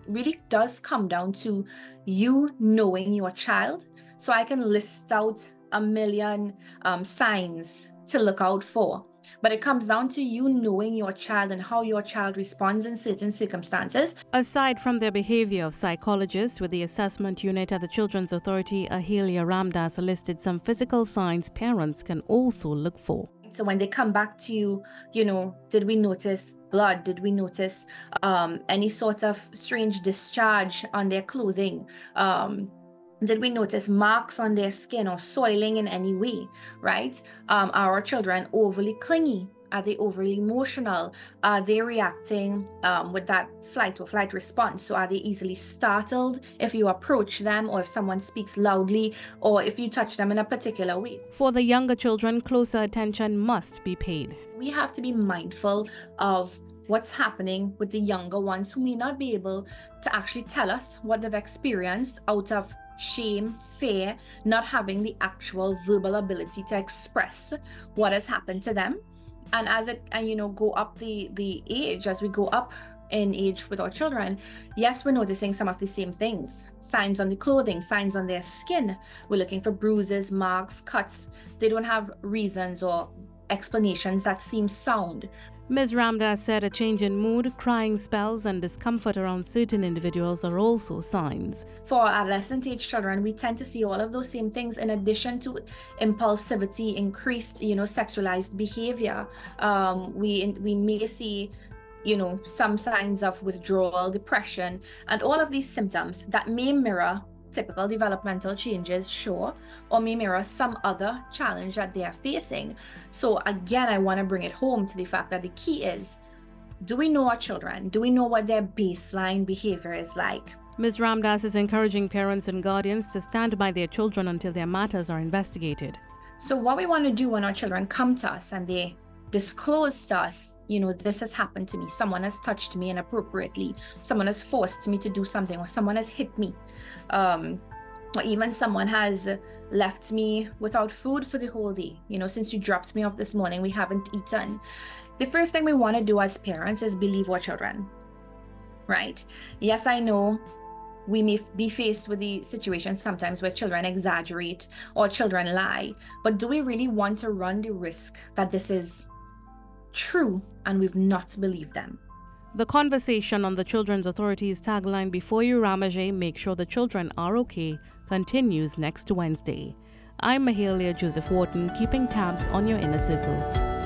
really does come down to you knowing your child. So I can list out a million signs to look out for, but it comes down to you knowing your child and how your child responds in certain circumstances. Aside from their behavior, psychologists with the assessment unit at the Children's Authority, Ahhalia Ramdass, listed some physical signs parents can also look for. So when they come back to you, did we notice blood? Did we notice any sort of strange discharge on their clothing? Did we notice marks on their skin or soiling in any way, right? Are our children overly clingy? Are they overly emotional? Are they reacting with that fight or flight response? So are they easily startled if you approach them, or if someone speaks loudly, or if you touch them in a particular way? For the younger children, closer attention must be paid. We have to be mindful of what's happening with the younger ones who may not be able to actually tell us what they've experienced out of shame, fear, not having the actual verbal ability to express what has happened to them. And as go up the age, as we go up in age with our children, yes, we're noticing some of the same things. Signs on the clothing, signs on their skin. We're looking for bruises, marks, cuts. They don't have reasons or explanations that seem sound. Ms. Ramdass said a change in mood, crying spells, and discomfort around certain individuals are also signs. For adolescent age children, we tend to see all of those same things in addition to impulsivity, increased, sexualized behavior. We may see, some signs of withdrawal, depression, and all of these symptoms that may mirror typical developmental changes, sure, or may mirror some other challenge that they are facing. So again, I want to bring it home to the fact that the key is, do we know our children? Do we know what their baseline behavior is like? Ms. Ramdass is encouraging parents and guardians to stand by their children until their matters are investigated. So what we want to do when our children come to us and they disclose to us, this has happened to me, someone has touched me inappropriately, someone has forced me to do something, or someone has hit me, or even someone has left me without food for the whole day. Since you dropped me off this morning, we haven't eaten. The first thing we want to do as parents is believe our children, right? Yes, I know we may be faced with the situation sometimes where children exaggerate or children lie, but do we really want to run the risk that this is true and we've not believed them? The conversation on the Children's Authority's tagline, "Before you ramage, make sure the children are okay," continues next Wednesday. I'm Mahalia Joseph-Wharton, keeping tabs on your inner circle.